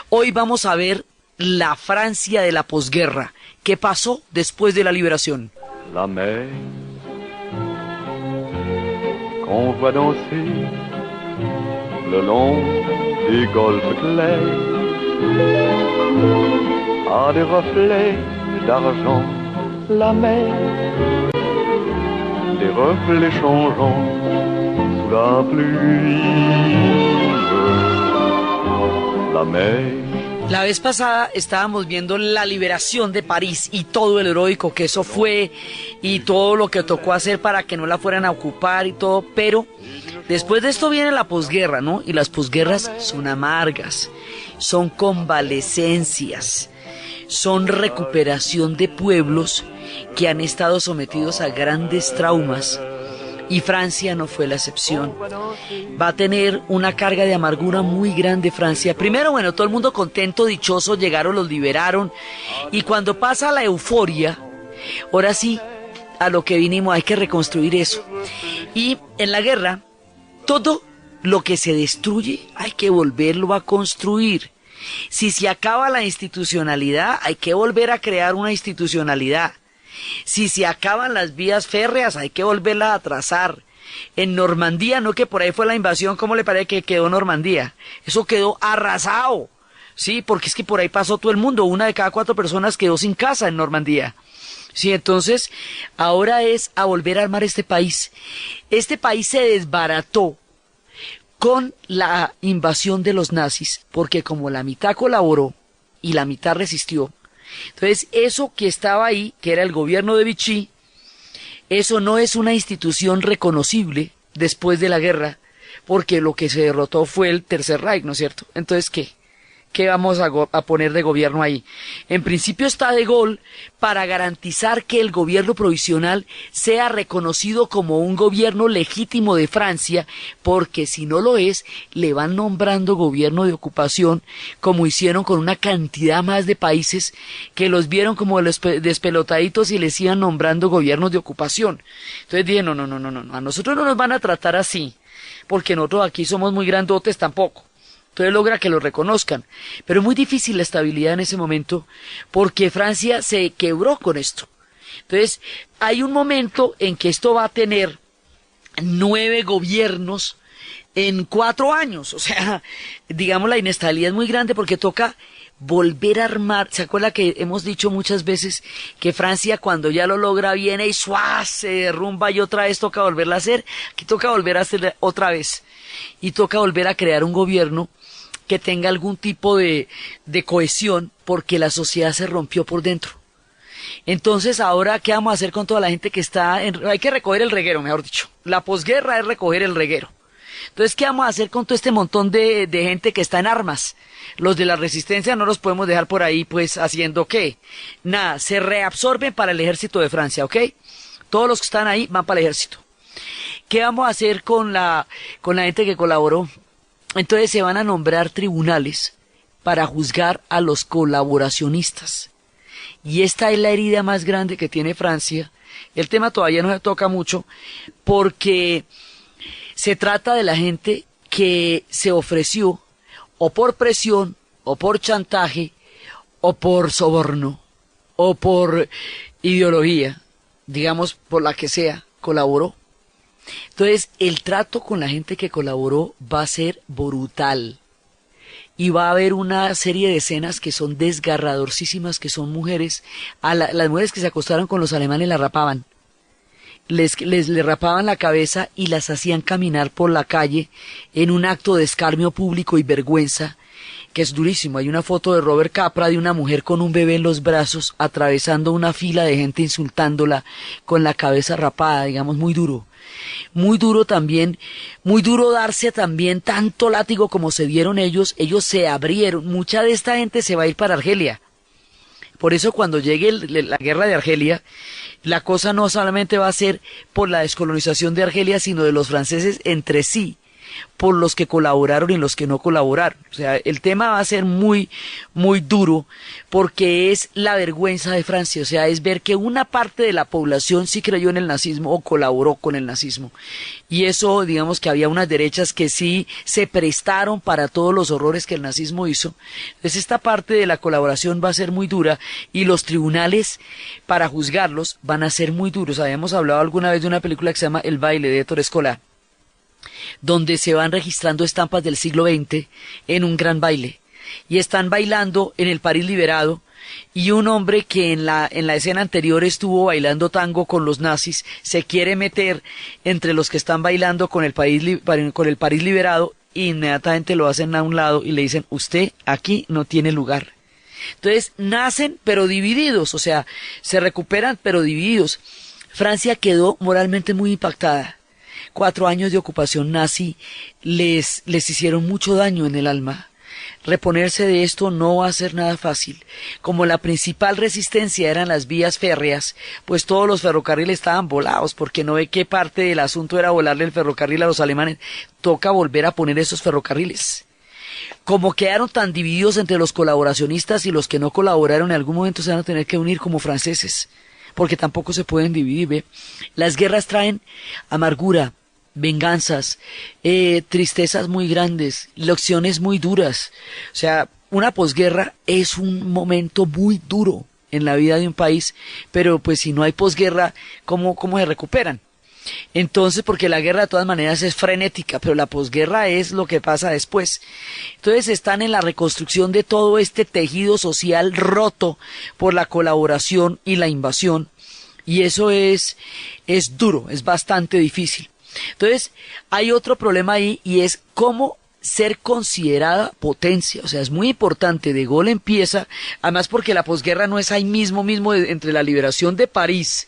Hoy vamos a ver la Francia de la posguerra. ¿Qué pasó después de la liberación? La mer qu'on voit danser le long des golfes clairs a des reflets d'argent. La mer, des reflets changeants sous la pluie. La mer. La vez pasada estábamos viendo la liberación de París y todo el heroico que eso fue y todo lo que tocó hacer para que no la fueran a ocupar y todo, pero después de esto viene la posguerra, ¿no? Y las posguerras son amargas, son convalecencias, son recuperación de pueblos que han estado sometidos a grandes traumas. Y Francia no fue la excepción. Va a tener una carga de amargura muy grande Francia. Primero, bueno, todo el mundo contento, dichoso, llegaron, los liberaron. Y cuando pasa la euforia, ahora sí, a lo que vinimos, hay que reconstruir eso. Y en la guerra, todo lo que se destruye, hay que volverlo a construir. Si se acaba la institucionalidad, hay que volver a crear una institucionalidad. Si se acaban las vías férreas, hay que volverlas a trazar. En Normandía, no que por ahí fue la invasión, ¿cómo le parece que quedó Normandía? Eso quedó arrasado, sí, porque es que por ahí pasó todo el mundo, 1 de cada 4 personas quedó sin casa en Normandía. Sí, entonces, ahora es a volver a armar este país. Este país se desbarató con la invasión de los nazis, porque como la mitad colaboró y la mitad resistió, entonces eso que estaba ahí, que era el gobierno de Vichy, eso no es una institución reconocible después de la guerra, porque lo que se derrotó fue el Tercer Reich, ¿no es cierto? Entonces, ¿qué vamos a poner de gobierno ahí? En principio está De Gaulle para garantizar que el gobierno provisional sea reconocido como un gobierno legítimo de Francia, porque si no lo es, le van nombrando gobierno de ocupación, como hicieron con una cantidad más de países que los vieron como los despelotaditos y les iban nombrando gobiernos de ocupación. Entonces dije, no, a nosotros no nos van a tratar así, porque nosotros aquí somos muy grandotes tampoco. Entonces logra que lo reconozcan, pero es muy difícil la estabilidad en ese momento porque Francia se quebró con esto. Entonces hay un momento en que esto va a tener 9 gobiernos en 4 años, o sea, digamos la inestabilidad es muy grande porque toca volver a armar. ¿Se acuerda que hemos dicho muchas veces que Francia cuando ya lo logra viene y ¡suá! Se derrumba y otra vez toca volverla a hacer? Aquí toca volver a hacer otra vez y toca volver a crear un gobierno que tenga algún tipo de cohesión porque la sociedad se rompió por dentro. Entonces ahora, ¿qué vamos a hacer con toda la gente que está hay que recoger el reguero, mejor dicho. La posguerra es recoger el reguero. Entonces, ¿qué vamos a hacer con todo este montón de gente que está en armas? Los de la resistencia no los podemos dejar por ahí, pues, haciendo ¿qué? Nada, se reabsorben para el ejército de Francia, ¿ok? Todos los que están ahí van para el ejército. ¿Qué vamos a hacer con la gente que colaboró? Entonces se van a nombrar tribunales para juzgar a los colaboracionistas. Y esta es la herida más grande que tiene Francia. El tema todavía no se toca mucho porque se trata de la gente que se ofreció o por presión, o por chantaje, o por soborno, o por ideología, digamos por la que sea, colaboró. Entonces, el trato con la gente que colaboró va a ser brutal. Y va a haber una serie de escenas que son desgarradorcísimas, que son mujeres. Las mujeres que se acostaron con los alemanes las rapaban. Les rapaban la cabeza y las hacían caminar por la calle en un acto de escarnio público y vergüenza, que es durísimo. Hay una foto de Robert Capra de una mujer con un bebé en los brazos, atravesando una fila de gente insultándola con la cabeza rapada, digamos, muy duro. Muy duro también, muy duro darse también tanto látigo como se dieron ellos se abrieron, mucha de esta gente se va a ir para Argelia. Por eso cuando llegue la guerra de Argelia, la cosa no solamente va a ser por la descolonización de Argelia, sino de los franceses entre sí, por los que colaboraron y los que no colaboraron. O sea, el tema va a ser muy, muy duro porque es la vergüenza de Francia. O sea, es ver que una parte de la población sí creyó en el nazismo o colaboró con el nazismo. Y eso, digamos que había unas derechas que sí se prestaron para todos los horrores que el nazismo hizo. Entonces, esta parte de la colaboración va a ser muy dura y los tribunales para juzgarlos van a ser muy duros. Habíamos hablado alguna vez de una película que se llama El baile de Ettore Scola, donde se van registrando estampas del siglo XX en un gran baile. Y están bailando en el París liberado, y un hombre que en la escena anterior estuvo bailando tango con los nazis, se quiere meter entre los que están bailando con el París liberado, e inmediatamente lo hacen a un lado y le dicen, usted aquí no tiene lugar. Entonces nacen pero divididos, o sea, se recuperan pero divididos. Francia quedó moralmente muy impactada. 4 años de ocupación nazi les hicieron mucho daño en el alma. Reponerse de esto no va a ser nada fácil. Como la principal resistencia eran las vías férreas, pues todos los ferrocarriles estaban volados, porque no ve qué parte del asunto era volarle el ferrocarril a los alemanes. Toca volver a poner esos ferrocarriles. Como quedaron tan divididos entre los colaboracionistas y los que no colaboraron, en algún momento se van a tener que unir como franceses, porque tampoco se pueden dividir, ¿ve? Las guerras traen amargura, venganzas, tristezas muy grandes, lecciones muy duras. O sea, una posguerra es un momento muy duro en la vida de un país, pero pues si no hay posguerra, ¿cómo se recuperan? Entonces, porque la guerra de todas maneras es frenética, pero la posguerra es lo que pasa después. Entonces están en la reconstrucción de todo este tejido social roto por la colaboración y la invasión, y eso es duro, es bastante difícil. Entonces, hay otro problema ahí, y es cómo ser considerada potencia. O sea, es muy importante. De Gaulle empieza, además porque la posguerra no es ahí mismo entre la liberación de París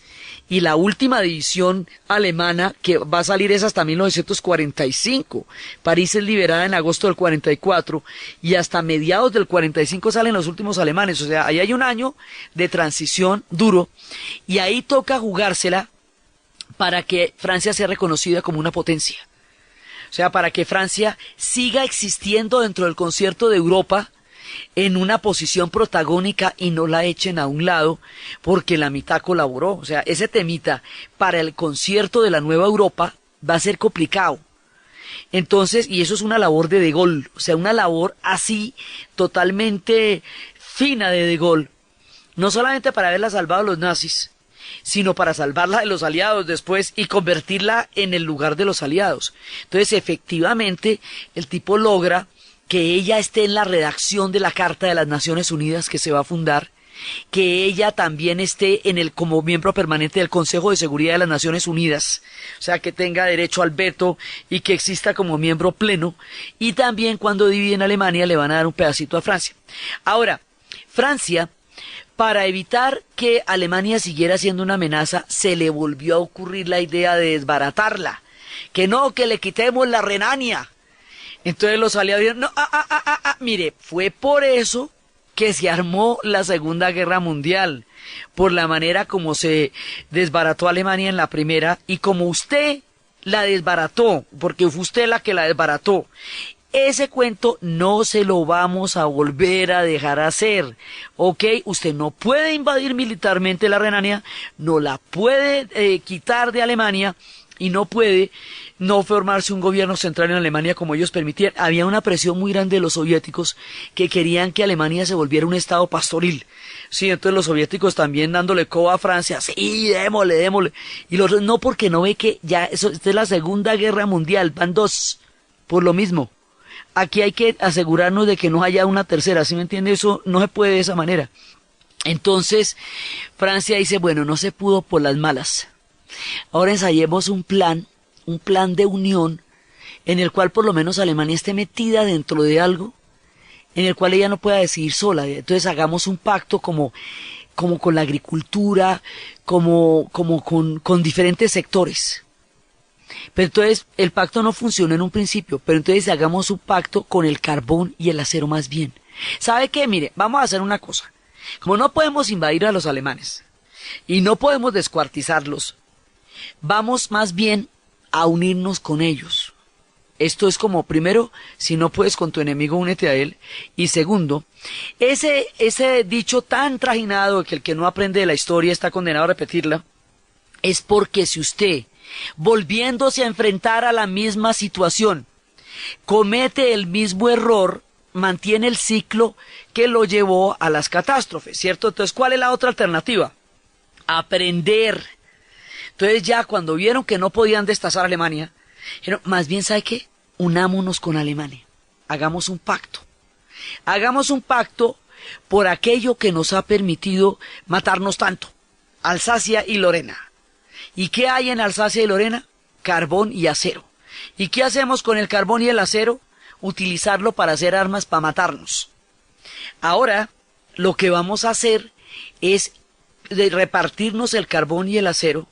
y la última división alemana, que va a salir es hasta 1945. París es liberada en agosto del 44 y hasta mediados del 45 salen los últimos alemanes. O sea, ahí hay un año de transición duro, y ahí toca jugársela para que Francia sea reconocida como una potencia. O sea, para que Francia siga existiendo dentro del concierto de Europa en una posición protagónica y no la echen a un lado porque la mitad colaboró. O sea, ese temita para el concierto de la nueva Europa va a ser complicado. Entonces, y eso es una labor de Gaulle, o sea, una labor así totalmente fina de Gaulle, no solamente para haberla salvado a los nazis, sino para salvarla de los aliados después y convertirla en el lugar de los aliados. Entonces, efectivamente, el tipo logra que ella esté en la redacción de la Carta de las Naciones Unidas que se va a fundar, que ella también esté como miembro permanente del Consejo de Seguridad de las Naciones Unidas, o sea, que tenga derecho al veto y que exista como miembro pleno, y también cuando dividen Alemania le van a dar un pedacito a Francia. Ahora, Francia, para evitar que Alemania siguiera siendo una amenaza, se le volvió a ocurrir la idea de desbaratarla, que le quitemos la Renania. Entonces los aliados dijeron, no, mire, fue por eso que se armó la Segunda Guerra Mundial, por la manera como se desbarató Alemania en la primera, y como usted la desbarató, porque fue usted la que la desbarató. Ese cuento no se lo vamos a volver a dejar hacer, ¿ok? Usted no puede invadir militarmente la Renania, no la puede quitar de Alemania, y no puede no formarse un gobierno central en Alemania como ellos permitían. Había una presión muy grande de los soviéticos que querían que Alemania se volviera un estado pastoril. Sí, entonces los soviéticos también dándole coba a Francia, sí, démosle. Y los no, porque no ve que ya esta es la Segunda Guerra Mundial, van dos, por lo mismo. Aquí hay que asegurarnos de que no haya una tercera, ¿sí me entiende? Eso no se puede de esa manera. Entonces, Francia dice, bueno, no se pudo por las malas. Ahora ensayemos un plan de unión en el cual por lo menos Alemania esté metida dentro de algo en el cual ella no pueda decidir sola. Entonces hagamos un pacto como con la agricultura, como con diferentes sectores. Pero entonces el pacto no funcionó en un principio, pero entonces hagamos un pacto con el carbón y el acero más bien. ¿Sabe qué? Mire, vamos a hacer una cosa. Como no podemos invadir a los alemanes y no podemos descuartizarlos, vamos más bien a unirnos con ellos. Esto es como, primero, si no puedes con tu enemigo, únete a él. Y segundo, ese dicho tan trajinado que el que no aprende de la historia está condenado a repetirla, es porque si usted, volviéndose a enfrentar a la misma situación, comete el mismo error, mantiene el ciclo que lo llevó a las catástrofes, ¿cierto? Entonces, ¿cuál es la otra alternativa? Aprender. Entonces ya cuando vieron que no podían destazar a Alemania, dijeron, más bien, ¿sabe qué? Unámonos con Alemania, hagamos un pacto. Hagamos un pacto por aquello que nos ha permitido matarnos tanto, Alsacia y Lorena. ¿Y qué hay en Alsacia y Lorena? Carbón y acero. ¿Y qué hacemos con el carbón y el acero? Utilizarlo para hacer armas para matarnos. Ahora, lo que vamos a hacer es repartirnos el carbón y el acero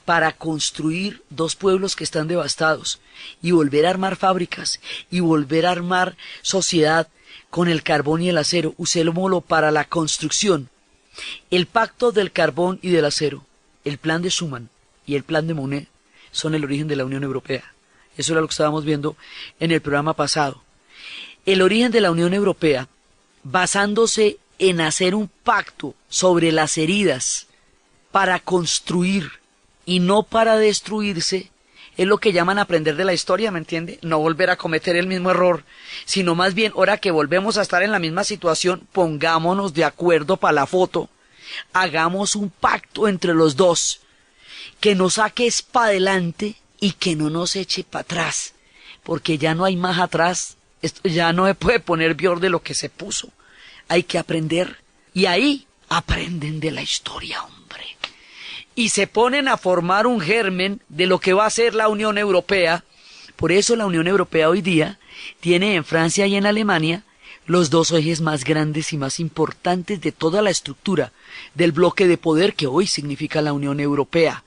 para construir dos pueblos que están devastados y volver a armar fábricas y volver a armar sociedad con el carbón y el acero. Usémoslo para la construcción. El pacto del carbón y del acero, el plan de Schuman y el plan de Monnet son el origen de la Unión Europea. Eso era lo que estábamos viendo en el programa pasado. El origen de la Unión Europea, basándose en hacer un pacto sobre las heridas para construir y no para destruirse, es lo que llaman aprender de la historia, ¿me entiende? No volver a cometer el mismo error, sino más bien, ahora que volvemos a estar en la misma situación, pongámonos de acuerdo para la foto, hagamos un pacto entre los dos, que nos saque para adelante y que no nos eche para atrás, porque ya no hay más atrás, esto ya no se puede poner peor de lo que se puso, hay que aprender, y ahí aprenden de la historia, hombre, y se ponen a formar un germen de lo que va a ser la Unión Europea. Por eso la Unión Europea hoy día tiene en Francia y en Alemania los dos ejes más grandes y más importantes de toda la estructura del bloque de poder que hoy significa la Unión Europea,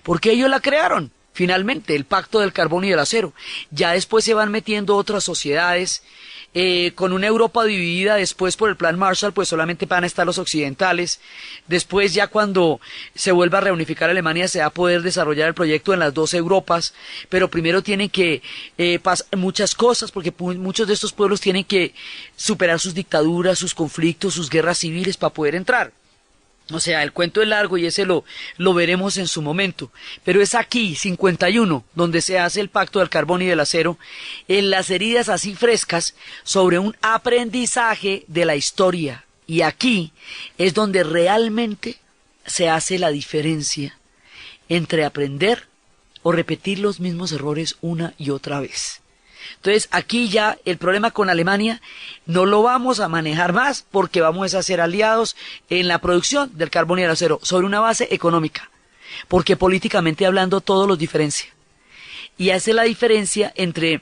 porque ellos la crearon. Finalmente, el pacto del carbón y del acero. Ya después se van metiendo otras sociedades, con una Europa dividida después por el plan Marshall, pues solamente van a estar los occidentales. Después, ya cuando se vuelva a reunificar Alemania, se va a poder desarrollar el proyecto en las dos Europas, pero primero tienen que pasar muchas cosas, porque muchos de estos pueblos tienen que superar sus dictaduras, sus conflictos, sus guerras civiles para poder entrar. O sea, el cuento es largo y ese lo veremos en su momento. Pero es aquí, 51, donde se hace el pacto del carbón y del acero, en las heridas así frescas, sobre un aprendizaje de la historia. Y aquí es donde realmente se hace la diferencia entre aprender o repetir los mismos errores una y otra vez. Entonces, aquí ya el problema con Alemania no lo vamos a manejar más porque vamos a ser aliados en la producción del carbón y del acero sobre una base económica, porque políticamente hablando todo los diferencia. Y hace la diferencia entre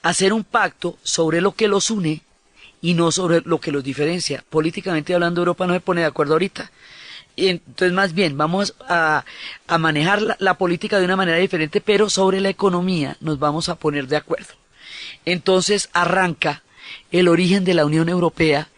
hacer un pacto sobre lo que los une y no sobre lo que los diferencia. Políticamente hablando, Europa no se pone de acuerdo ahorita. Y entonces, más bien, vamos a manejar la política de una manera diferente, pero sobre la economía nos vamos a poner de acuerdo. Entonces arranca el origen de la Unión Europea,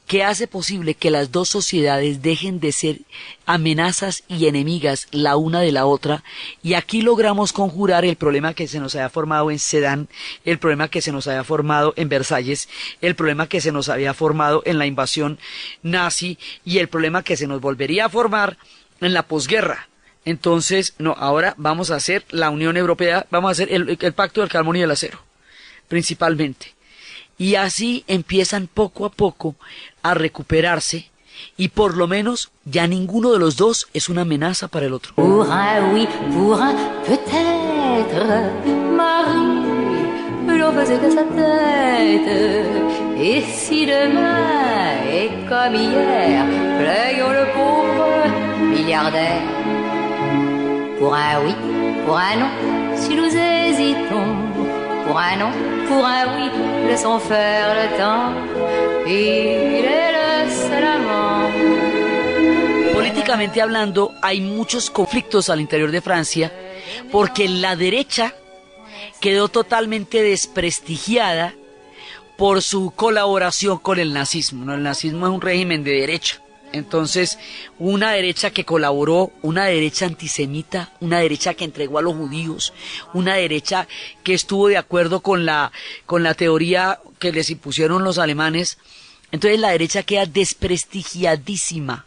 que hace posible que las dos sociedades dejen de ser amenazas y enemigas la una de la otra, y aquí logramos conjurar el problema que se nos había formado en Sedán, el problema que se nos había formado en Versalles, el problema que se nos había formado en la invasión nazi y el problema que se nos volvería a formar en la posguerra. Entonces, no, ahora vamos a hacer la Unión Europea, vamos a hacer el pacto del carbón y del acero, principalmente. Y así empiezan poco a poco a recuperarse y por lo menos ya ninguno de los dos es una amenaza para el otro. Pour un oui, pour un peut-être, Marie, j'en faisais que sa tête. Et si demain est comme hier, plaignons le pauvre milliardaire. Pour un oui, pour un non, si nous hésitons. Pour un non, pour un oui, laissons faire le temps. Il est le seul amant. Políticamente hablando, hay muchos conflictos al interior de Francia, porque la derecha quedó totalmente desprestigiada por su colaboración con el nazismo, ¿no? El nazismo es un régimen de derecha. Entonces, una derecha que colaboró, una derecha antisemita, una derecha que entregó a los judíos, una derecha que estuvo de acuerdo con la teoría que les impusieron los alemanes. Entonces la derecha queda desprestigiadísima.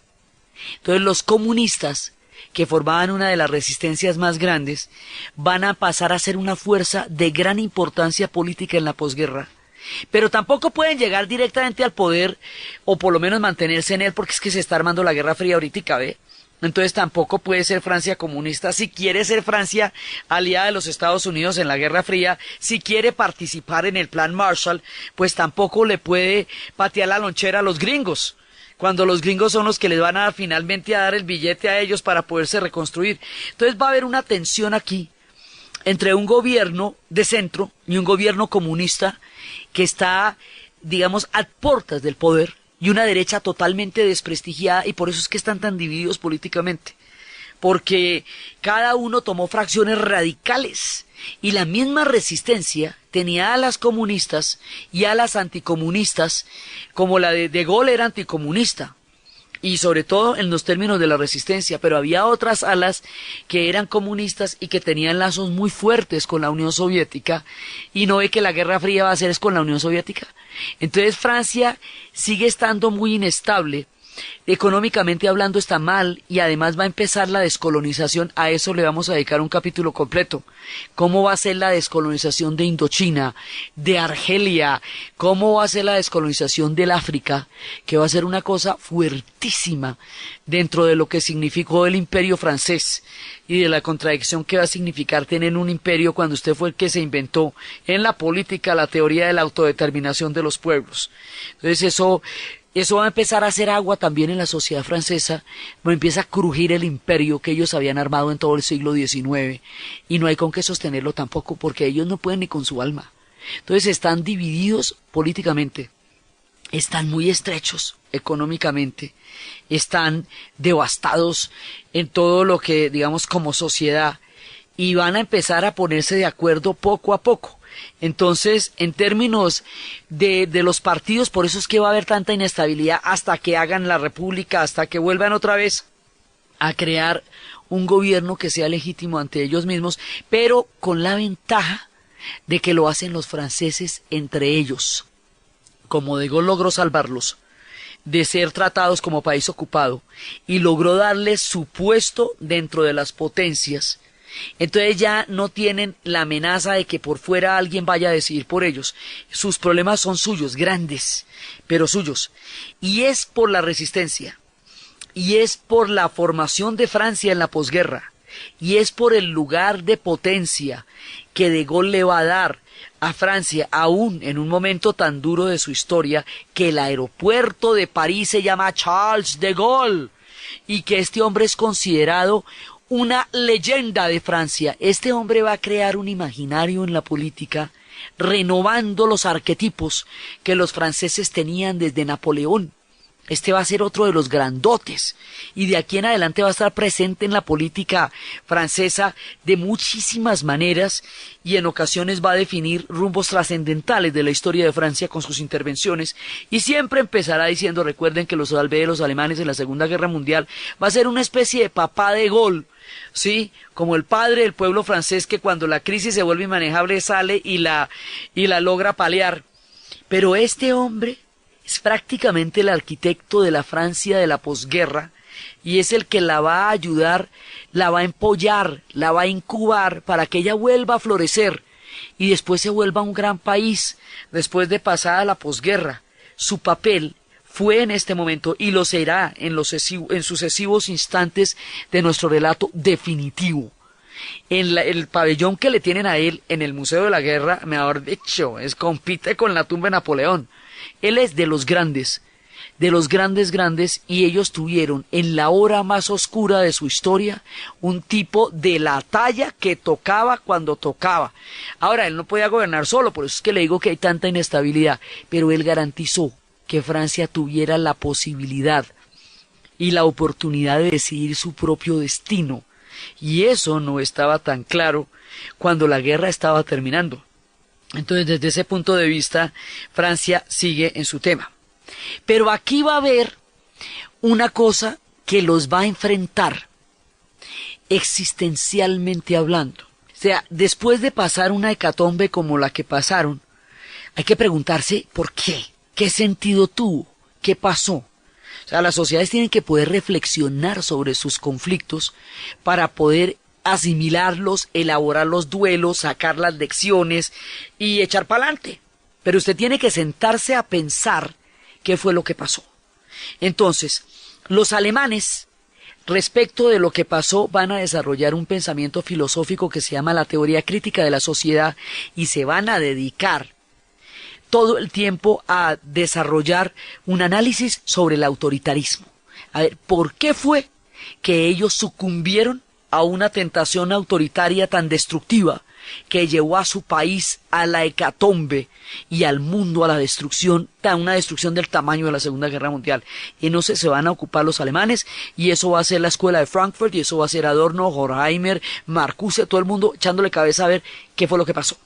Entonces los comunistas, que formaban una de las resistencias más grandes, van a pasar a ser una fuerza de gran importancia política en la posguerra. Pero tampoco pueden llegar directamente al poder, o por lo menos mantenerse en él, porque es que se está armando la Guerra Fría ahorita, ¿ve? Entonces tampoco puede ser Francia comunista. Si quiere ser Francia aliada de los Estados Unidos en la Guerra Fría, si quiere participar en el Plan Marshall, pues tampoco le puede patear la lonchera a los gringos, cuando los gringos son los que les van a finalmente a dar el billete a ellos para poderse reconstruir. Entonces va a haber una tensión aquí entre un gobierno de centro y un gobierno comunista que está, digamos, a puertas del poder, y una derecha totalmente desprestigiada, y por eso es que están tan divididos políticamente, porque cada uno tomó fracciones radicales, y la misma resistencia tenía a las comunistas y a las anticomunistas, como la de Gaulle era anticomunista, y sobre todo en los términos de la resistencia, pero había otras alas que eran comunistas y que tenían lazos muy fuertes con la Unión Soviética, y no ve que la Guerra Fría va a ser es con la Unión Soviética. Entonces Francia sigue estando muy inestable, económicamente hablando está mal, y además va a empezar la descolonización. A eso le vamos a dedicar un capítulo completo. ¿Cómo va a ser la descolonización de Indochina, de Argelia? ¿Cómo va a ser la descolonización del África? Que va a ser una cosa fuertísima dentro de lo que significó el imperio francés y de la contradicción que va a significar tener un imperio cuando usted fue el que se inventó en la política la teoría de la autodeterminación de los pueblos. Entonces eso va a empezar a hacer agua también en la sociedad francesa, empieza a crujir el imperio que ellos habían armado en todo el siglo XIX, y no hay con qué sostenerlo tampoco, porque ellos no pueden ni con su alma. Entonces están divididos políticamente, están muy estrechos económicamente, están devastados en todo lo que, digamos, como sociedad, y van a empezar a ponerse de acuerdo poco a poco. Entonces, en términos de los partidos, por eso es que va a haber tanta inestabilidad hasta que hagan la república, hasta que vuelvan otra vez a crear un gobierno que sea legítimo ante ellos mismos, pero con la ventaja de que lo hacen los franceses entre ellos. Como De Gaulle logró salvarlos de ser tratados como país ocupado y logró darles su puesto dentro de las potencias, entonces ya no tienen la amenaza de que por fuera alguien vaya a decidir por ellos. Sus problemas son suyos, grandes, pero suyos. Y es por la resistencia, y es por la formación de Francia en la posguerra, y es por el lugar de potencia que De Gaulle le va a dar a Francia, aún en un momento tan duro de su historia, que el aeropuerto de París se llama Charles de Gaulle, y que este hombre es considerado una leyenda de Francia. Este hombre va a crear un imaginario en la política, renovando los arquetipos que los franceses tenían desde Napoleón. Este va a ser otro de los grandotes, y de aquí en adelante va a estar presente en la política francesa de muchísimas maneras, y en ocasiones va a definir rumbos trascendentales de la historia de Francia con sus intervenciones, y siempre empezará diciendo, recuerden que los salvé de los alemanes en la Segunda Guerra Mundial, va a ser una especie de papá de Gaulle, ¿sí? Como el padre del pueblo francés, que cuando la crisis se vuelve inmanejable sale y la logra paliar. Pero este hombre es prácticamente el arquitecto de la Francia de la posguerra, y es el que la va a ayudar, la va a empollar, la va a incubar para que ella vuelva a florecer y después se vuelva un gran país después de pasada la posguerra. Su papel fue en este momento y lo será en sucesivos instantes de nuestro relato definitivo. El pabellón que le tienen a él en el Museo de la Guerra, mejor dicho, compite con la tumba de Napoleón. Él es de los grandes, grandes, y ellos tuvieron en la hora más oscura de su historia un tipo de la talla que tocaba cuando tocaba. Ahora, él no podía gobernar solo, por eso es que le digo que hay tanta inestabilidad, pero él garantizó que Francia tuviera la posibilidad y la oportunidad de decidir su propio destino, y eso no estaba tan claro cuando la guerra estaba terminando. Entonces, desde ese punto de vista, Francia sigue en su tema. Pero aquí va a haber una cosa que los va a enfrentar existencialmente hablando. O sea, después de pasar una hecatombe como la que pasaron, hay que preguntarse ¿por qué? ¿Qué sentido tuvo? ¿Qué pasó? O sea, las sociedades tienen que poder reflexionar sobre sus conflictos para poder asimilarlos, elaborar los duelos, sacar las lecciones y echar para adelante. Pero usted tiene que sentarse a pensar qué fue lo que pasó. Entonces, los alemanes, respecto de lo que pasó, van a desarrollar un pensamiento filosófico que se llama la teoría crítica de la sociedad y se van a dedicar todo el tiempo a desarrollar un análisis sobre el autoritarismo. A ver, ¿por qué fue que ellos sucumbieron a una tentación autoritaria tan destructiva que llevó a su país a la hecatombe y al mundo a la destrucción, una destrucción del tamaño de la Segunda Guerra Mundial? Y no se van a ocupar los alemanes, y eso va a ser la escuela de Frankfurt, y eso va a ser Adorno, Horkheimer, Marcuse, todo el mundo echándole cabeza a ver qué fue lo que pasó.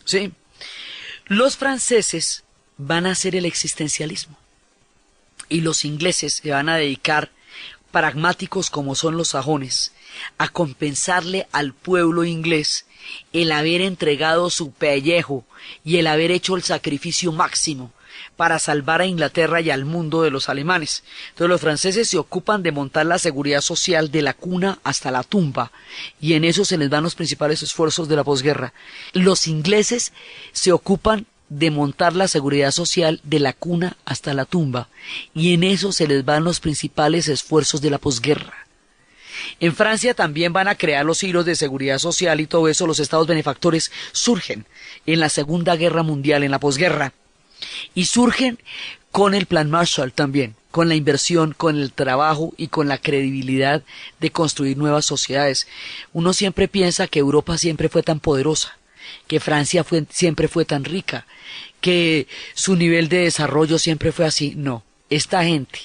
¿Sí? Los franceses van a hacer el existencialismo, y los ingleses se van a dedicar, pragmáticos como son los sajones, a compensarle al pueblo inglés el haber entregado su pellejo y el haber hecho el sacrificio máximo para salvar a Inglaterra y al mundo de los alemanes. Entonces los franceses se ocupan de montar la seguridad social de la cuna hasta la tumba, y en eso se les dan los principales esfuerzos de la posguerra. Los ingleses se ocupan de montar la seguridad social de la cuna hasta la tumba, y en eso se les van los principales esfuerzos de la posguerra. En Francia también van a crear los hilos de seguridad social y todo eso. Los estados benefactores surgen en la Segunda Guerra Mundial, en la posguerra, y surgen con el Plan Marshall también, con la inversión, con el trabajo y con la credibilidad de construir nuevas sociedades. Uno siempre piensa que Europa siempre fue tan poderosa, que Francia siempre fue tan rica, que su nivel de desarrollo siempre fue así. No, esta gente,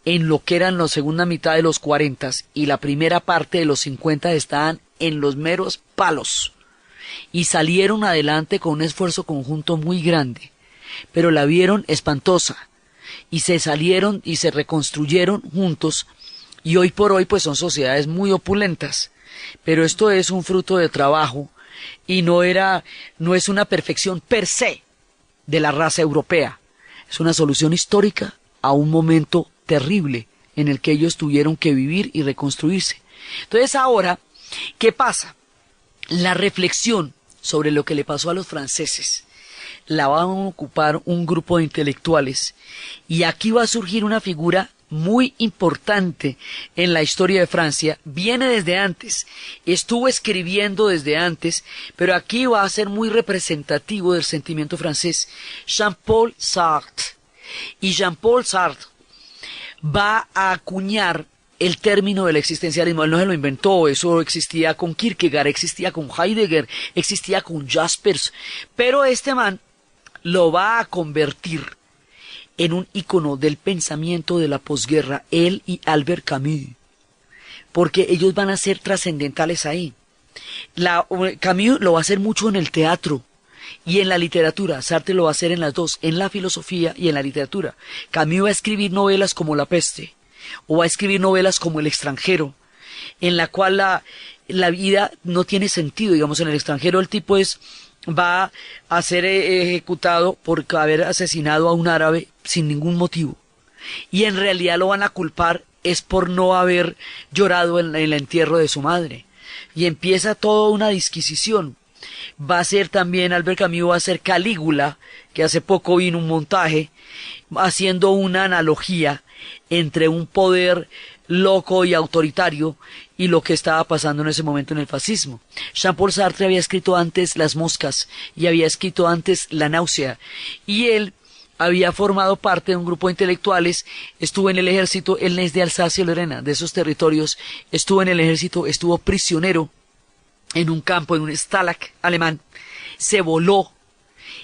en lo que eran la segunda mitad de los 40 y la primera parte de los 50, estaban en los meros palos y salieron adelante con un esfuerzo conjunto muy grande, pero la vieron espantosa y se salieron y se reconstruyeron juntos, y hoy por hoy pues son sociedades muy opulentas. Pero esto es un fruto de trabajo y no es una perfección per se de la raza europea, es una solución histórica a un momento terrible en el que ellos tuvieron que vivir y reconstruirse. Entonces ahora, ¿qué pasa? La reflexión sobre lo que le pasó a los franceses la van a ocupar un grupo de intelectuales, y aquí va a surgir una figura muy importante en la historia de Francia. Viene desde antes, estuvo escribiendo desde antes, pero aquí va a ser muy representativo del sentimiento francés, Jean-Paul Sartre. Y Jean-Paul Sartre va a acuñar el término del existencialismo. Él no se lo inventó, eso existía con Kierkegaard, existía con Heidegger, existía con Jaspers, pero este man lo va a convertir en un ícono del pensamiento de la posguerra, él y Albert Camus, porque ellos van a ser trascendentales ahí. Camus lo va a hacer mucho en el teatro y en la literatura. Sartre lo va a hacer en las dos, en la filosofía y en la literatura. Camus va a escribir novelas como La peste, o va a escribir novelas como El extranjero, en la cual la vida no tiene sentido. Digamos, en El extranjero el tipo va a ser ejecutado por haber asesinado a un árabe sin ningún motivo, y en realidad lo van a culpar es por no haber llorado en el entierro de su madre, y empieza toda una disquisición. Va a ser también, Albert Camus va a ser Calígula, que hace poco vino un montaje haciendo una analogía entre un poder loco y autoritario y lo que estaba pasando en ese momento en el fascismo. Jean-Paul Sartre había escrito antes Las moscas y había escrito antes La náusea, y él había formado parte de un grupo de intelectuales, estuvo en el ejército, él es de Alsacia-Lorena, de esos territorios, estuvo en el ejército, estuvo prisionero en un campo, en un Stalag alemán, se voló,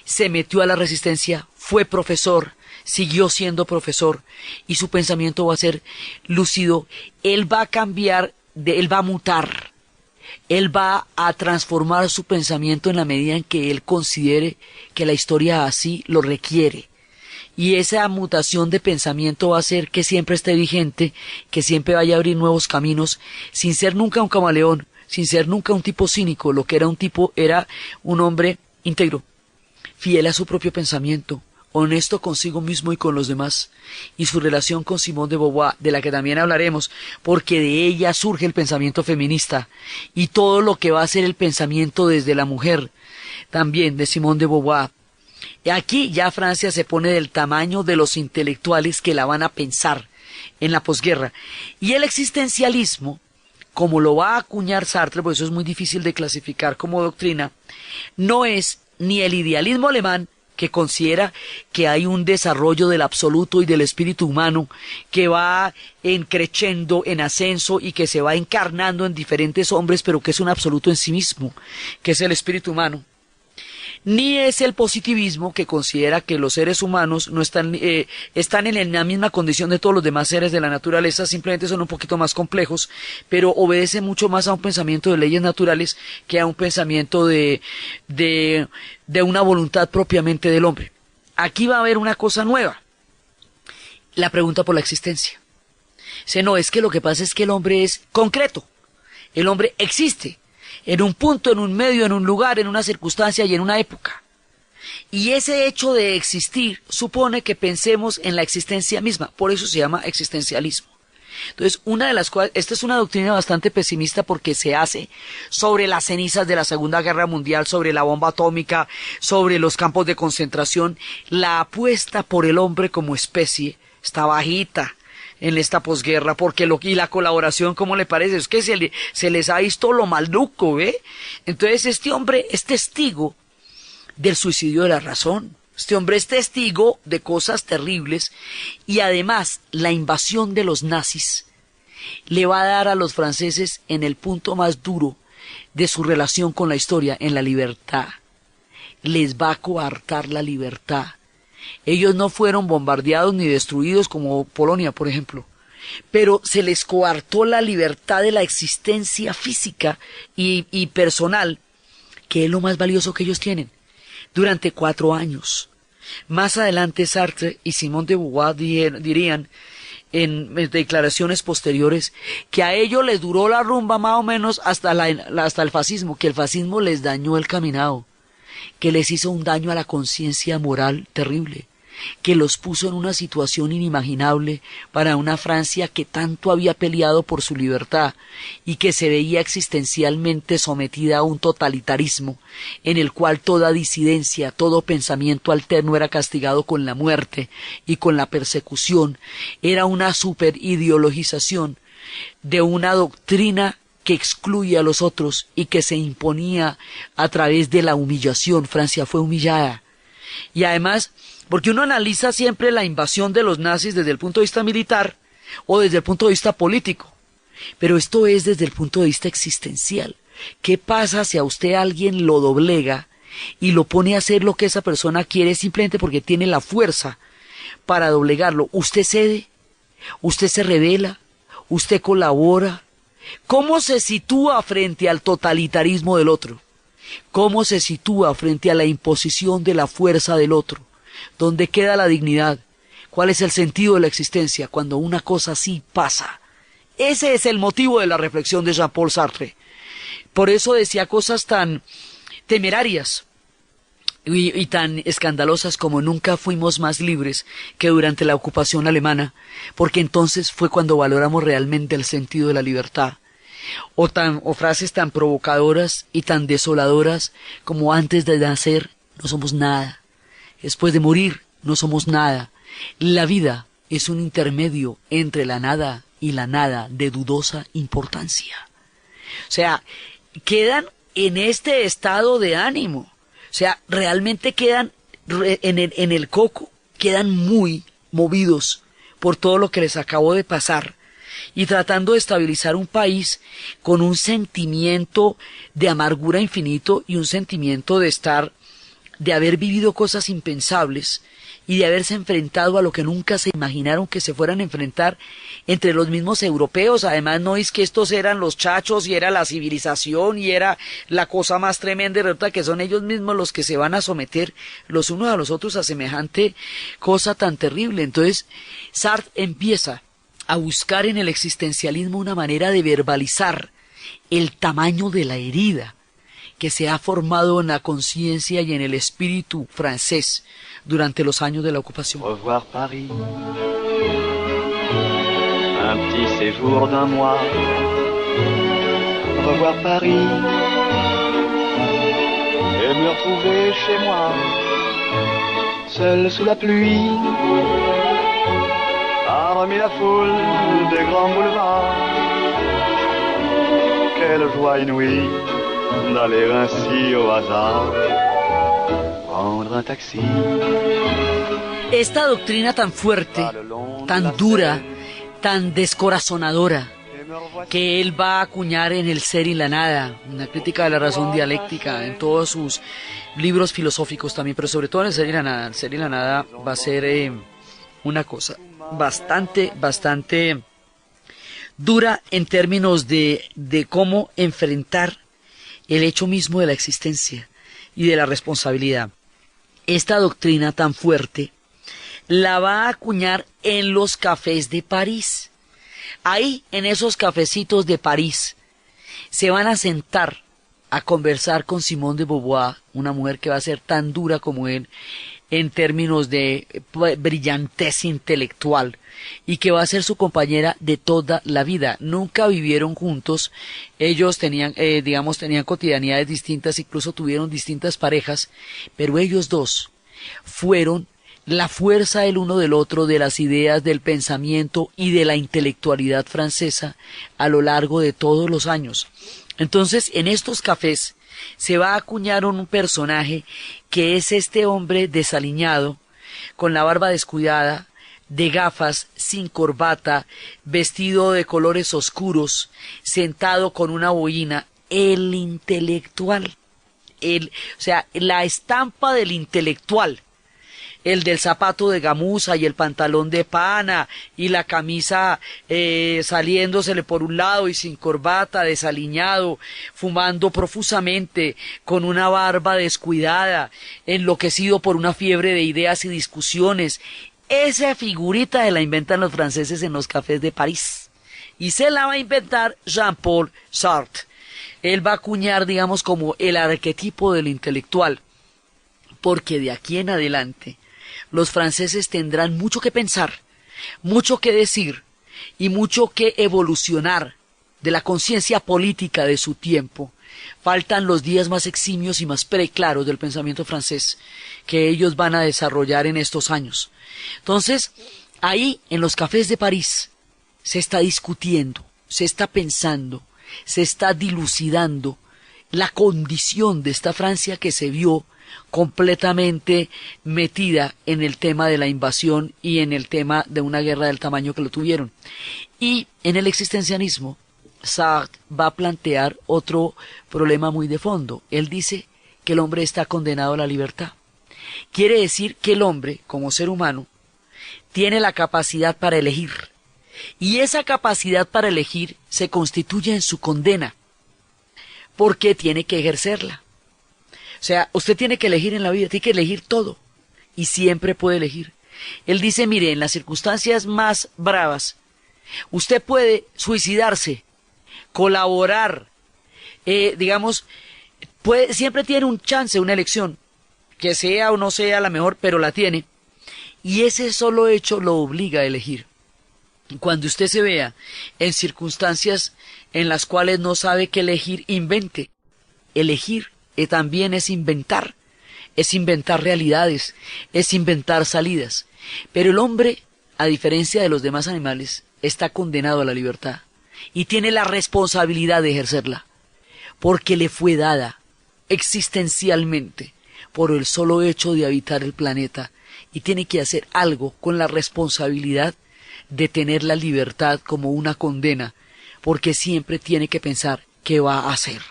se metió a la resistencia, fue profesor, siguió siendo profesor, y su pensamiento va a ser lúcido. Él va a cambiar, él va a mutar, él va a transformar su pensamiento en la medida en que él considere que la historia así lo requiere. y esa mutación de pensamiento va a hacer que siempre esté vigente, que siempre vaya a abrir nuevos caminos, sin ser nunca un camaleón, sin ser nunca un tipo cínico. Lo que era un tipo era un hombre íntegro, fiel a su propio pensamiento, honesto consigo mismo y con los demás, y su relación con Simone de Beauvoir, de la que también hablaremos, porque de ella surge el pensamiento feminista, y todo lo que va a ser el pensamiento desde la mujer, también de Simone de Beauvoir. Y aquí ya Francia se pone del tamaño de los intelectuales que la van a pensar en la posguerra, y el existencialismo, como lo va a acuñar Sartre, por eso es muy difícil de clasificar como doctrina, no es ni el idealismo alemán, que considera que hay un desarrollo del absoluto y del espíritu humano que va creciendo, en ascenso, y que se va encarnando en diferentes hombres, pero que es un absoluto en sí mismo, que es el espíritu humano. Ni es el positivismo, que considera que los seres humanos no están en la misma condición de todos los demás seres de la naturaleza, simplemente son un poquito más complejos, pero obedece mucho más a un pensamiento de leyes naturales que a un pensamiento de una voluntad propiamente del hombre. Aquí va a haber una cosa nueva, la pregunta por la existencia. No, es que lo que pasa es que el hombre es concreto, el hombre existe, en un punto, en un medio, en un lugar, en una circunstancia y en una época. Y ese hecho de existir supone que pensemos en la existencia misma, por eso se llama existencialismo. Entonces, esta es una doctrina bastante pesimista porque se hace sobre las cenizas de la Segunda Guerra Mundial, sobre la bomba atómica, sobre los campos de concentración. La apuesta por el hombre como especie está bajita en esta posguerra, porque y la colaboración, ¿cómo le parece? Es que se les ha visto lo maluco, ¿ve? Entonces este hombre es testigo del suicidio de la razón. Este hombre es testigo de cosas terribles, y además la invasión de los nazis le va a dar a los franceses en el punto más duro de su relación con la historia, en la libertad. Les va a coartar la libertad. Ellos no fueron bombardeados ni destruidos como Polonia, por ejemplo, pero se les coartó la libertad de la existencia física y personal, que es lo más valioso que ellos tienen, durante 4 años. Más adelante Sartre y Simone de Beauvoir dirían en declaraciones posteriores que a ellos les duró la rumba más o menos hasta el fascismo, que el fascismo les dañó el caminado, que les hizo un daño a la conciencia moral terrible, que los puso en una situación inimaginable para una Francia que tanto había peleado por su libertad y que se veía existencialmente sometida a un totalitarismo en el cual toda disidencia, todo pensamiento alterno era castigado con la muerte y con la persecución. Era una superideologización de una doctrina que excluye a los otros y que se imponía a través de la humillación. Francia fue humillada. Y además, porque uno analiza siempre la invasión de los nazis desde el punto de vista militar o desde el punto de vista político, pero esto es desde el punto de vista existencial. ¿Qué pasa si a usted alguien lo doblega y lo pone a hacer lo que esa persona quiere simplemente porque tiene la fuerza para doblegarlo? ¿Usted cede? ¿Usted se rebela? ¿Usted colabora? ¿Cómo se sitúa frente al totalitarismo del otro? ¿Cómo se sitúa frente a la imposición de la fuerza del otro? ¿Dónde queda la dignidad? ¿Cuál es el sentido de la existencia cuando una cosa así pasa? Ese es el motivo de la reflexión de Jean-Paul Sartre. Por eso decía cosas tan temerarias y tan escandalosas como: nunca fuimos más libres que durante la ocupación alemana, porque entonces fue cuando valoramos realmente el sentido de la libertad. O frases tan provocadoras y tan desoladoras como: antes de nacer no somos nada, después de morir no somos nada. La vida es un intermedio entre la nada y la nada de dudosa importancia. O sea, quedan en este estado de ánimo. O sea, realmente quedan en el coco, quedan muy movidos por todo lo que les acabó de pasar y tratando de estabilizar un país con un sentimiento de amargura infinito y un sentimiento de haber vivido cosas impensables y de haberse enfrentado a lo que nunca se imaginaron que se fueran a enfrentar entre los mismos europeos. Además, no es que estos eran los chachos y era la civilización y era la cosa más tremenda, y resulta que son ellos mismos los que se van a someter los unos a los otros a semejante cosa tan terrible. Entonces, Sartre empieza a buscar en el existencialismo una manera de verbalizar el tamaño de la herida que se ha formado en la conciencia y en el espíritu francés durante los años de la ocupación. Revoir Paris, un petit séjour d'un mois. Revoir Paris et me retrouver chez moi, seul sous la pluie, parmi la foule des grands boulevards. Quelle joie inouïe d'aller ainsi au hasard, prendre un taxi. Esta doctrina tan fuerte, tan dura, tan descorazonadora, que él va a acuñar en El ser y la nada, una crítica de la razón dialéctica, en todos sus libros filosóficos también, pero sobre todo en El ser y la nada. El ser y la nada va a ser una cosa bastante dura en términos de cómo enfrentar el hecho mismo de la existencia y de la responsabilidad. Esta doctrina tan fuerte la va a acuñar en los cafés de París. Ahí, en esos cafecitos de París, se van a sentar a conversar con Simone de Beauvoir, una mujer que va a ser tan dura como él en términos de brillantez intelectual, y que va a ser su compañera de toda la vida. Nunca vivieron juntos, ellos tenían cotidianidades distintas, incluso tuvieron distintas parejas, pero ellos dos fueron la fuerza el uno del otro, de las ideas, del pensamiento y de la intelectualidad francesa a lo largo de todos los años. Entonces, en estos cafés se va a acuñar un personaje que es este hombre desaliñado, con la barba descuidada, de gafas, sin corbata, vestido de colores oscuros, sentado con una boina, el intelectual, la estampa del intelectual, el del zapato de gamuza y el pantalón de pana y la camisa saliéndosele por un lado y sin corbata, desaliñado, fumando profusamente, con una barba descuidada, enloquecido por una fiebre de ideas y discusiones. Esa figurita se la inventan los franceses en los cafés de París y se la va a inventar Jean-Paul Sartre. Él va a acuñar, digamos, como el arquetipo del intelectual, porque de aquí en adelante los franceses tendrán mucho que pensar, mucho que decir y mucho que evolucionar de la conciencia política de su tiempo. Faltan los días más eximios y más preclaros del pensamiento francés que ellos van a desarrollar en estos años. Entonces, ahí en los cafés de París se está discutiendo, se está pensando, se está dilucidando la condición de esta Francia que se vio completamente metida en el tema de la invasión y en el tema de una guerra del tamaño que lo tuvieron. Y en el existencialismo, Sartre va a plantear otro problema muy de fondo. Él dice que el hombre está condenado a la libertad. Quiere decir que el hombre, como ser humano, tiene la capacidad para elegir. Y esa capacidad para elegir se constituye en su condena, porque tiene que ejercerla. O sea, usted tiene que elegir en la vida, tiene que elegir todo, y siempre puede elegir. Él dice, mire, en las circunstancias más bravas, usted puede suicidarse, colaborar, siempre tiene un chance, una elección, que sea o no sea la mejor, pero la tiene, y ese solo hecho lo obliga a elegir. Cuando usted se vea en circunstancias en las cuales no sabe qué elegir, invente. Elegir también es inventar realidades, es inventar salidas. Pero el hombre, a diferencia de los demás animales, está condenado a la libertad y tiene la responsabilidad de ejercerla, porque le fue dada existencialmente por el solo hecho de habitar el planeta, y tiene que hacer algo con la responsabilidad de tener la libertad como una condena, porque siempre tiene que pensar qué va a hacer.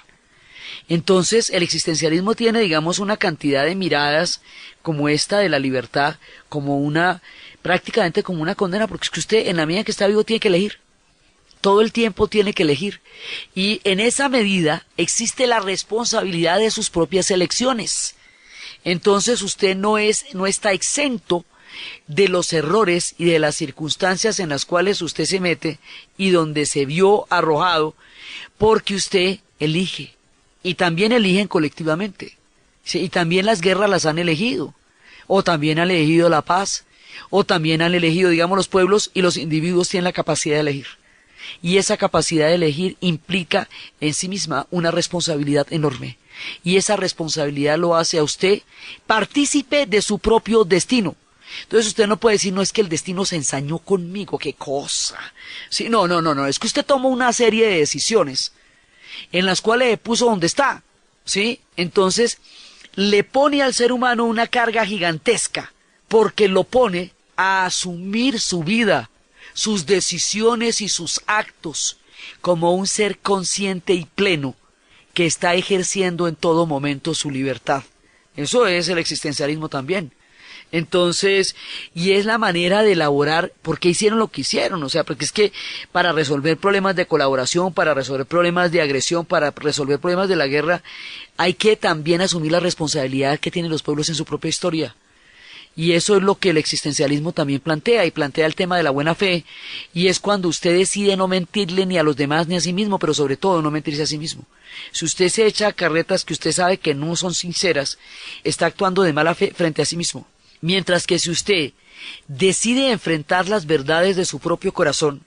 Entonces, el existencialismo tiene, digamos, una cantidad de miradas como esta de la libertad, como una, prácticamente como una condena, porque es que usted en la medida que está vivo tiene que elegir. Todo el tiempo tiene que elegir. Y en esa medida existe la responsabilidad de sus propias elecciones. Entonces usted no está exento de los errores y de las circunstancias en las cuales usted se mete y donde se vio arrojado, porque usted elige. Y también eligen colectivamente. ¿Sí? Y también las guerras las han elegido. O también han elegido la paz. O también han elegido, digamos, los pueblos, y los individuos tienen la capacidad de elegir. Y esa capacidad de elegir implica en sí misma una responsabilidad enorme. Y esa responsabilidad lo hace a usted partícipe de su propio destino. Entonces usted no puede decir, no, es que el destino se ensañó conmigo, qué cosa. Sí, no, es que usted tomó una serie de decisiones en las cuales le puso donde está, ¿sí? Entonces le pone al ser humano una carga gigantesca, porque lo pone a asumir su vida, sus decisiones y sus actos, como un ser consciente y pleno, que está ejerciendo en todo momento su libertad. Eso es el existencialismo también. Entonces, y es la manera de elaborar por qué hicieron lo que hicieron, o sea, porque es que para resolver problemas de colaboración, para resolver problemas de agresión, para resolver problemas de la guerra, hay que también asumir la responsabilidad que tienen los pueblos en su propia historia. Y eso es lo que el existencialismo también plantea, y plantea el tema de la buena fe, y es cuando usted decide no mentirle ni a los demás ni a sí mismo, pero sobre todo no mentirse a sí mismo. Si usted se echa carretas que usted sabe que no son sinceras, está actuando de mala fe frente a sí mismo. Mientras que si usted decide enfrentar las verdades de su propio corazón,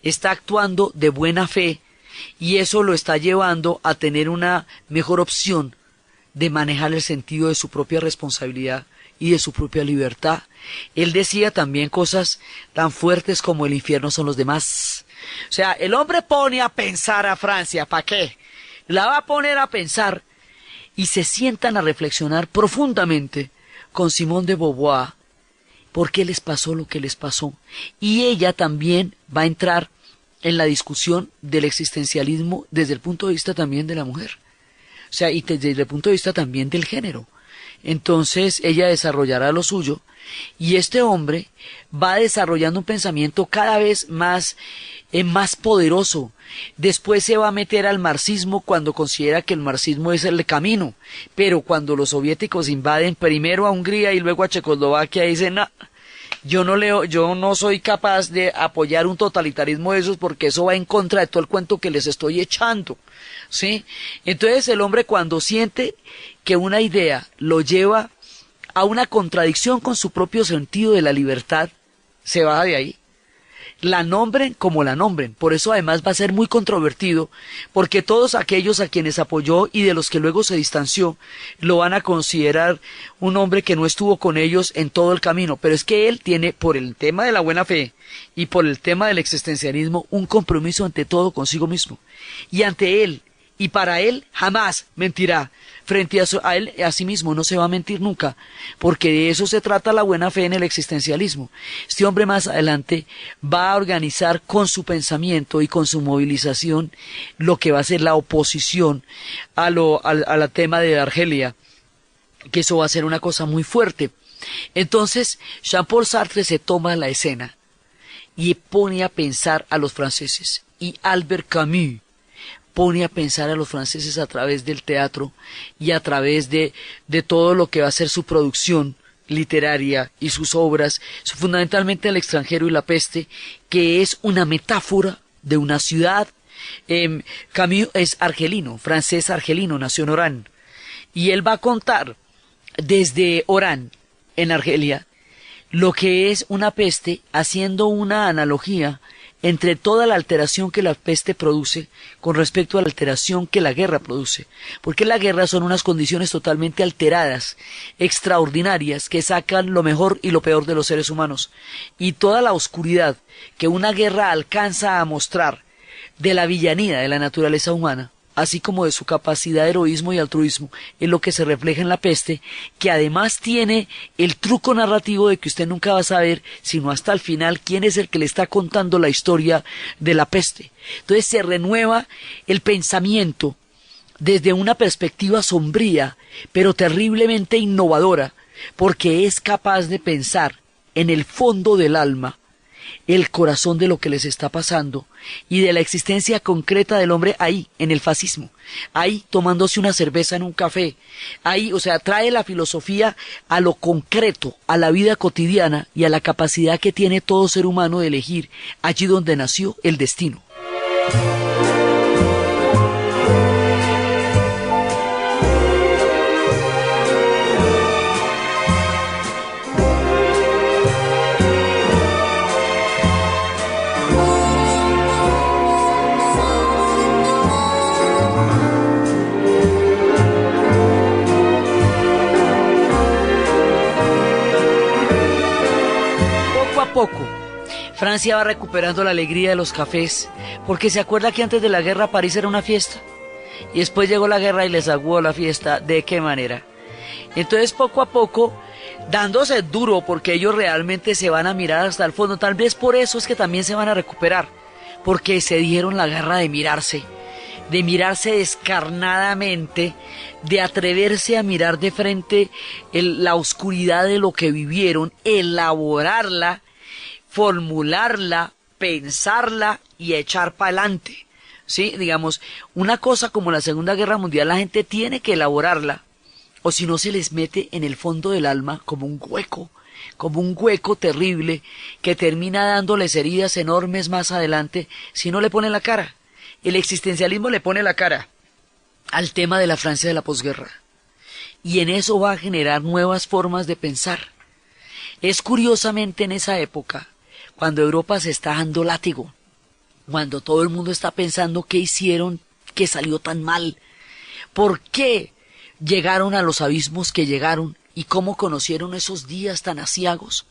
está actuando de buena fe, y eso lo está llevando a tener una mejor opción de manejar el sentido de su propia responsabilidad y de su propia libertad. Él decía también cosas tan fuertes como el infierno son los demás. O sea, el hombre pone a pensar a Francia, ¿para qué? La va a poner a pensar, y se sientan a reflexionar profundamente con Simone de Beauvoir, por qué les pasó lo que les pasó. Y ella también va a entrar en la discusión del existencialismo desde el punto de vista también de la mujer. O sea, y desde el punto de vista también del género. Entonces ella desarrollará lo suyo, y este hombre va desarrollando un pensamiento cada vez más poderoso. Después se va a meter al marxismo cuando considera que el marxismo es el camino, pero cuando los soviéticos invaden primero a Hungría y luego a Checoslovaquia, dicen, no, yo no soy capaz de apoyar un totalitarismo de esos, porque eso va en contra de todo el cuento que les estoy echando, ¿sí? Entonces el hombre, cuando siente que una idea lo lleva a una contradicción con su propio sentido de la libertad, se baja de ahí. La nombren como la nombren. Por eso además va a ser muy controvertido, porque todos aquellos a quienes apoyó y de los que luego se distanció, lo van a considerar un hombre que no estuvo con ellos en todo el camino. Pero es que él tiene, por el tema de la buena fe y por el tema del existencialismo, un compromiso ante todo consigo mismo. Y ante él, y para él, jamás mentirá. Frente a él, a sí mismo, no se va a mentir nunca, porque de eso se trata la buena fe en el existencialismo. Este hombre más adelante va a organizar con su pensamiento y con su movilización lo que va a ser la oposición al tema de Argelia, que eso va a ser una cosa muy fuerte. Entonces, Jean-Paul Sartre se toma la escena y pone a pensar a los franceses, y Albert Camus pone a pensar a los franceses a través del teatro y a través de todo lo que va a ser su producción literaria y sus obras, fundamentalmente El extranjero y la peste, que es una metáfora de una ciudad. Camus es argelino, francés argelino, nació en Orán, y él va a contar desde Orán, en Argelia, lo que es una peste, haciendo una analogía entre toda la alteración que la peste produce con respecto a la alteración que la guerra produce. Porque la guerra son unas condiciones totalmente alteradas, extraordinarias, que sacan lo mejor y lo peor de los seres humanos. Y toda la oscuridad que una guerra alcanza a mostrar de la villanía de la naturaleza humana, así como de su capacidad de heroísmo y altruismo, es lo que se refleja en la peste, que además tiene el truco narrativo de que usted nunca va a saber, sino hasta el final, quién es el que le está contando la historia de la peste. Entonces se renueva el pensamiento desde una perspectiva sombría, pero terriblemente innovadora, porque es capaz de pensar en el fondo del alma, el corazón de lo que les está pasando y de la existencia concreta del hombre ahí, en el fascismo, ahí tomándose una cerveza en un café, ahí, o sea, trae la filosofía a lo concreto, a la vida cotidiana y a la capacidad que tiene todo ser humano de elegir allí donde nació el destino. Poco, Francia va recuperando la alegría de los cafés, porque se acuerda que antes de la guerra París era una fiesta, y después llegó la guerra y les aguó la fiesta. ¿De qué manera? Entonces poco a poco, dándose duro, porque ellos realmente se van a mirar hasta el fondo, tal vez por eso es que también se van a recuperar, porque se dieron la guerra de mirarse descarnadamente, de atreverse a mirar de frente la oscuridad de lo que vivieron, elaborarla, formularla, pensarla y echar para adelante. ¿Sí? Digamos, una cosa como la Segunda Guerra Mundial, la gente tiene que elaborarla, o si no se les mete en el fondo del alma como un hueco terrible que termina dándoles heridas enormes más adelante si no le ponen la cara. El existencialismo le pone la cara al tema de la Francia de la posguerra, y en eso va a generar nuevas formas de pensar. Es curiosamente en esa época, cuando Europa se está dando látigo, cuando todo el mundo está pensando qué hicieron, que salió tan mal, por qué llegaron a los abismos que llegaron y cómo conocieron esos días tan aciagos,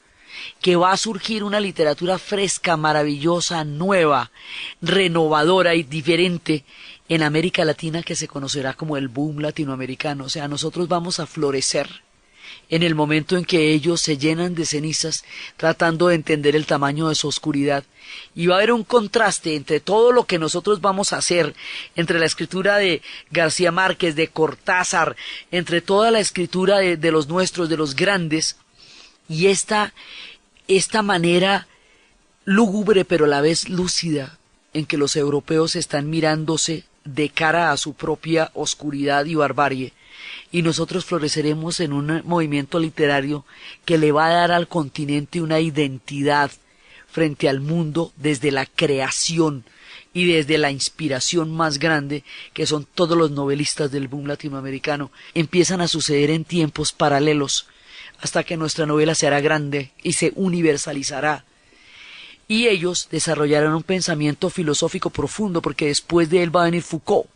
que va a surgir una literatura fresca, maravillosa, nueva, renovadora y diferente en América Latina, que se conocerá como el boom latinoamericano. O sea, nosotros vamos a florecer en el momento en que ellos se llenan de cenizas tratando de entender el tamaño de su oscuridad. Y va a haber un contraste entre todo lo que nosotros vamos a hacer, entre la escritura de García Márquez, de Cortázar, entre toda la escritura de los nuestros, de los grandes, y esta manera lúgubre pero a la vez lúcida en que los europeos están mirándose de cara a su propia oscuridad y barbarie, y nosotros floreceremos en un movimiento literario que le va a dar al continente una identidad frente al mundo desde la creación y desde la inspiración más grande, que son todos los novelistas del boom latinoamericano. Empiezan a suceder en tiempos paralelos hasta que nuestra novela se hará grande y se universalizará. Y ellos desarrollarán un pensamiento filosófico profundo, porque después de él va a venir Foucault,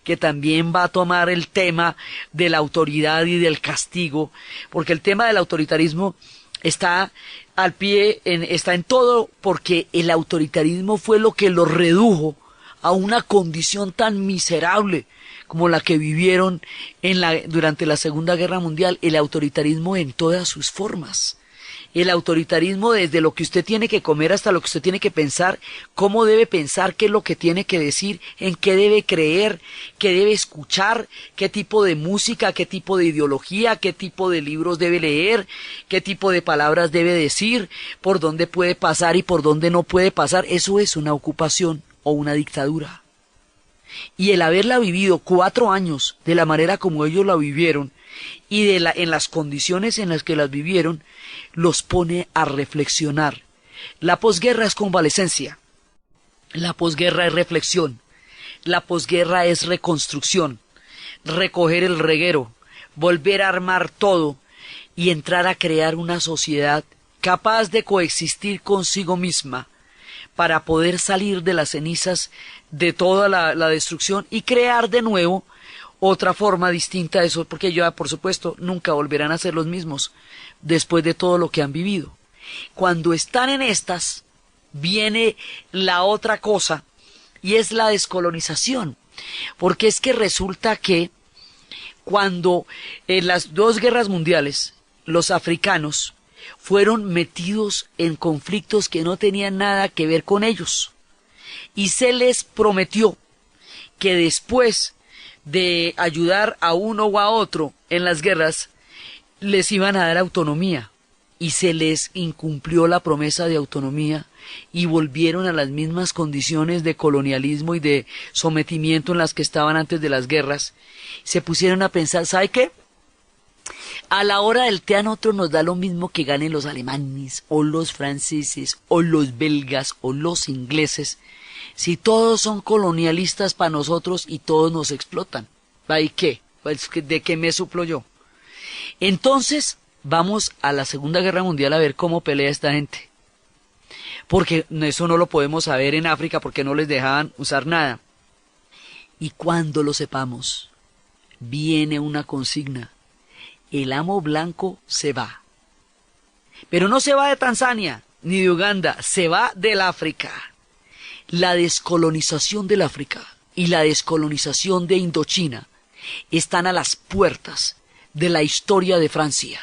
que también va a tomar el tema de la autoridad y del castigo, porque el tema del autoritarismo está al pie, está en todo, porque el autoritarismo fue lo que lo redujo a una condición tan miserable como la que vivieron durante la Segunda Guerra Mundial, el autoritarismo en todas sus formas. El autoritarismo desde lo que usted tiene que comer hasta lo que usted tiene que pensar, cómo debe pensar, qué es lo que tiene que decir, en qué debe creer, qué debe escuchar, qué tipo de música, qué tipo de ideología, qué tipo de libros debe leer, qué tipo de palabras debe decir, por dónde puede pasar y por dónde no puede pasar. Eso es una ocupación o una dictadura. Y el haberla vivido 4 años de la manera como ellos la vivieron y en las condiciones en las que las vivieron, los pone a reflexionar. La posguerra es convalecencia, la posguerra es reflexión, la posguerra es reconstrucción, recoger el reguero, volver a armar todo y entrar a crear una sociedad capaz de coexistir consigo misma, para poder salir de las cenizas de toda la destrucción y crear de nuevo otra forma distinta de eso, porque ya, por supuesto, nunca volverán a ser los mismos después de todo lo que han vivido. Cuando están en estas, viene la otra cosa, y es la descolonización, porque es que resulta que cuando en las 2 guerras mundiales los africanos fueron metidos en conflictos que no tenían nada que ver con ellos, y se les prometió que después de ayudar a uno o a otro en las guerras, les iban a dar autonomía, y se les incumplió la promesa de autonomía y volvieron a las mismas condiciones de colonialismo y de sometimiento en las que estaban antes de las guerras. Se pusieron a pensar, ¿sabe qué? A la hora del té a nosotros nos da lo mismo que ganen los alemanes, o los franceses, o los belgas, o los ingleses, si todos son colonialistas para nosotros y todos nos explotan. ¿Y qué? Pues, ¿de qué me suplo yo? Entonces, vamos a la Segunda Guerra Mundial a ver cómo pelea esta gente. Porque eso no lo podemos saber en África porque no les dejaban usar nada. Y cuando lo sepamos, viene una consigna. El amo blanco se va. Pero no se va de Tanzania ni de Uganda, se va del África. La descolonización del África y la descolonización de Indochina están a las puertas de la historia de Francia.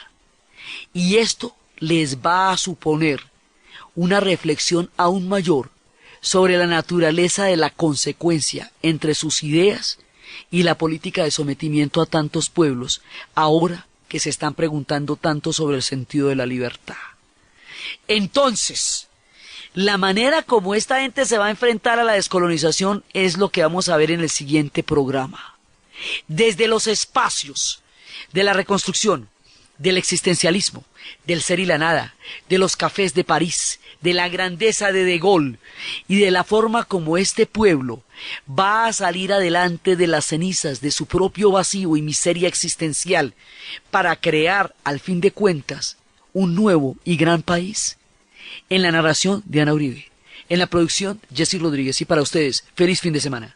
Y esto les va a suponer una reflexión aún mayor sobre la naturaleza de la consecuencia entre sus ideas y la política de sometimiento a tantos pueblos, ahora que se están preguntando tanto sobre el sentido de la libertad. Entonces, la manera como esta gente se va a enfrentar a la descolonización es lo que vamos a ver en el siguiente programa. Desde los espacios de la reconstrucción, del existencialismo, del ser y la nada, de los cafés de París, de la grandeza de Gaulle y de la forma como este pueblo va a salir adelante de las cenizas de su propio vacío y miseria existencial para crear, al fin de cuentas, un nuevo y gran país. En la narración, Diana Uribe. En la producción, Jessy Rodríguez. Y para ustedes, feliz fin de semana.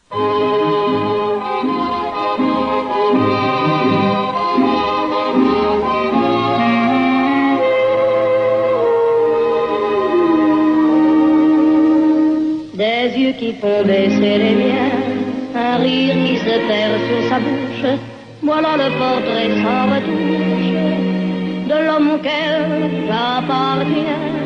Des yeux qui font baisser les miens, un rire qui se perd sur sa bouche, voilà le portrait sans retouche de l'homme auquel j'appartiens.